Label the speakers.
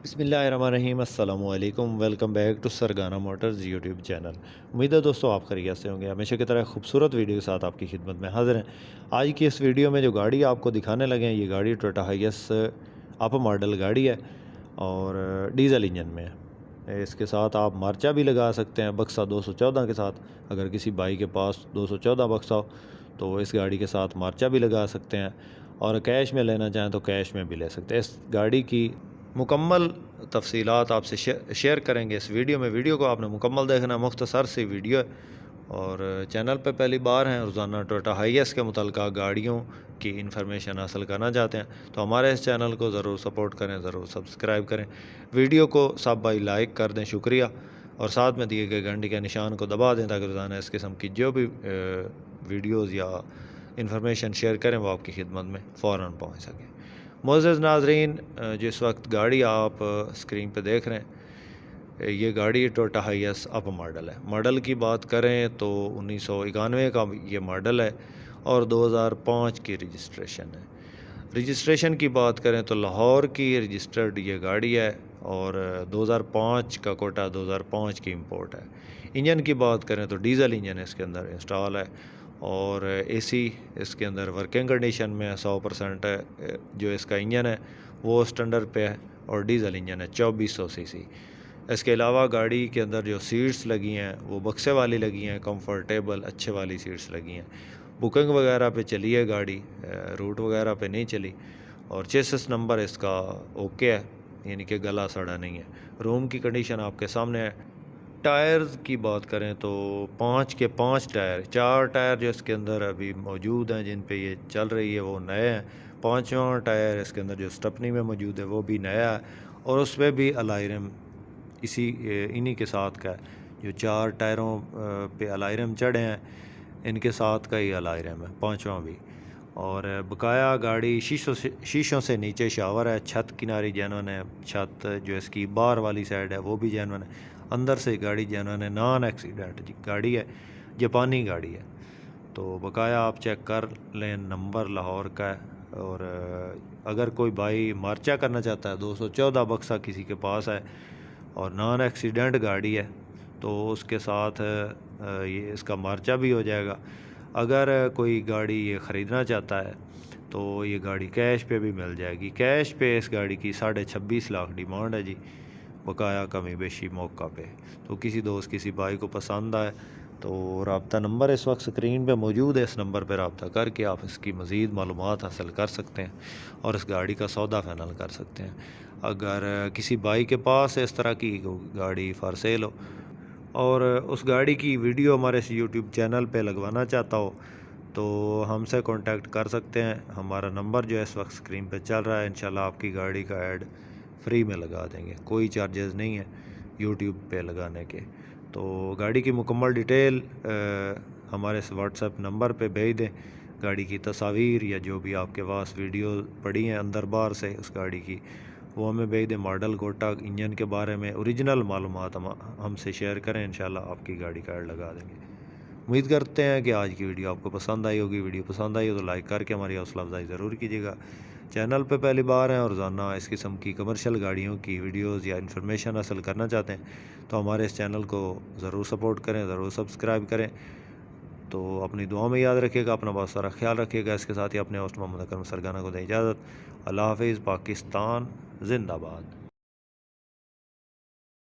Speaker 1: बिस्मिल्लाहिर्रहमानिर्रहीम अस्सलामुअलैकुम। Welcome back to Sargana motors YouTube channel. उम्मीद है दोस्तों आप खैरियत से होंगे। हमेशा की तरह खूबसूरत वीडियो के साथ आपकी खिदमत में हाज़िर हैं। आज की इस वीडियो में जो गाड़ी आपको दिखाने लगे हैं, ये गाड़ी टोयोटा हाइएस अप मॉडल गाड़ी है और डीज़ल इंजन में है। इसके साथ आप मार्चा भी लगा सकते हैं बक्सा 214 के साथ। अगर किसी भाई के पास 214 बक्सा हो तो इस गाड़ी के साथ मार्चा भी लगा सकते हैं, और कैश में लेना चाहें तो कैश में भी ले सकते हैं। इस गाड़ी की मुकम्मल तफ़सीलात आपसे शेयर करेंगे इस वीडियो में। वीडियो को आपने मुकम्मल देखना, मुख्तसर सी वीडियो है। और चैनल पे पहली बार हैं, रोज़ाना टोयोटा हाइएस के मुतल्लिक़ा गाड़ियों की इन्फॉर्मेशन हासिल करना चाहते हैं तो हमारे इस चैनल को ज़रूर सपोर्ट करें, ज़रूर सब्सक्राइब करें। वीडियो को सब भाई लाइक कर दें, शुक्रिया। और साथ में दिए गए घंटी के निशान को दबा दें ताकि रोज़ाना इस किस्म की जो भी वीडियोज़ या इन्फॉर्मेशन शेयर करें वो आपकी खिदमत में फ़ौरन पहुँच सके। मोअज़्ज़ज़ नाज़रीन, जिस वक्त गाड़ी आप स्क्रीन पे देख रहे हैं, ये गाड़ी टोयोटा हाइएस अप मॉडल है। मॉडल की बात करें तो 1991 का ये मॉडल है और 2005 की रजिस्ट्रेशन है। रजिस्ट्रेशन की बात करें तो लाहौर की रजिस्टर्ड ये गाड़ी है और 2005 का कोटा 2005 की इंपोर्ट है। इंजन की बात करें तो डीज़ल इंजन इसके अंदर इंस्टॉल है और एसी इसके अंदर वर्किंग कंडीशन में है, 100% है। जो इसका इंजन है वो स्टैंडर्ड पे है और डीज़ल इंजन है 2400 सीसी। इसके अलावा गाड़ी के अंदर जो सीट्स लगी हैं वो बक्से वाली लगी हैं, कंफर्टेबल अच्छे वाली सीट्स लगी हैं। बुकिंग वगैरह पे चली है गाड़ी, रूट वगैरह पे नहीं चली। और चेसिस नंबर इसका ओके है, यानी कि गला सड़ा नहीं है। रूम की कंडीशन आपके सामने है। टायर्स की बात करें तो 5 के 5 टायर, 4 टायर जो इसके अंदर अभी मौजूद हैं जिन पे ये चल रही है वो नए हैं। 5वां टायर इसके अंदर जो स्टपनी में मौजूद है वो भी नया है और उस पर भी अलायरम इन्हीं के साथ का है। जो 4 टायरों पे अलायरम चढ़े हैं इनके साथ का ही अलायरम है, 5वां भी। और बकाया गाड़ी शीशों से नीचे शावर है, छत किनारी जेन्युइन है, छत जो इसकी बाहर वाली साइड है वो भी जेन्युइन है, अंदर से गाड़ी जेन्युइन है, नॉन एक्सीडेंट गाड़ी है, जापानी गाड़ी है। तो बकाया आप चेक कर लें, नंबर लाहौर का है। और अगर कोई भाई मार्चा करना चाहता है, 214 बक्सा किसी के पास है और नॉन एक्सीडेंट गाड़ी है तो उसके साथ ये इसका मार्चा भी हो जाएगा। अगर कोई गाड़ी ये ख़रीदना चाहता है तो ये गाड़ी कैश पे भी मिल जाएगी। कैश पे इस गाड़ी की 26.5 लाख डिमांड है जी, बकाया कमी बेशी मौका पे। तो किसी दोस्त किसी भाई को पसंद आए तो रब्ता नंबर इस वक्त स्क्रीन पे मौजूद है, इस नंबर पर रब्ता करके आप इसकी मज़ीद मालूमात हासिल कर सकते हैं और इस गाड़ी का सौदा फाइनल कर सकते हैं। अगर किसी भाई के पास इस तरह की गाड़ी फॉर सेल हो और उस गाड़ी की वीडियो हमारे इस यूट्यूब चैनल पे लगवाना चाहता हो तो हमसे कांटेक्ट कर सकते हैं। हमारा नंबर जो है इस वक्त स्क्रीन पे चल रहा है। इंशाल्लाह आपकी गाड़ी का ऐड फ्री में लगा देंगे, कोई चार्जेस नहीं है यूट्यूब पे लगाने के। तो गाड़ी की मुकम्मल डिटेल हमारे इस व्हाट्सएप नंबर पे भेज दें। गाड़ी की तस्वीर या जो भी आपके पास वीडियो पड़ी हैं अंदर बाहर से उस गाड़ी की, वो हमें भेज दें। मॉडल कोटा इंजन के बारे में ओरिजिनल मालूमात हमसे शेयर करें, इंशाल्लाह आपकी गाड़ी का ऐड लगा देंगे। उम्मीद करते हैं कि आज की वीडियो आपको पसंद आई होगी। वीडियो पसंद आई हो तो लाइक करके हमारी हौसला अफजाई ज़रूर कीजिएगा। चैनल पे पहली बार हैं और रोज़ाना इस किस्म की कमर्शियल गाड़ियों की वीडियोज़ या इन्फॉर्मेशन हासिल करना चाहते हैं तो हमारे इस चैनल को ज़रूर सपोर्ट करें, ज़रूर सब्सक्राइब करें। तो अपनी दुआ में याद रखिएगा, अपना बहुत सारा ख्याल रखिएगा। इसके साथ ही अपने होस्ट मोहम्मद अकरम सरगाना को दें इजाज़त। अल्लाह हाफ़िज़। पाकिस्तान जिंदाबाद।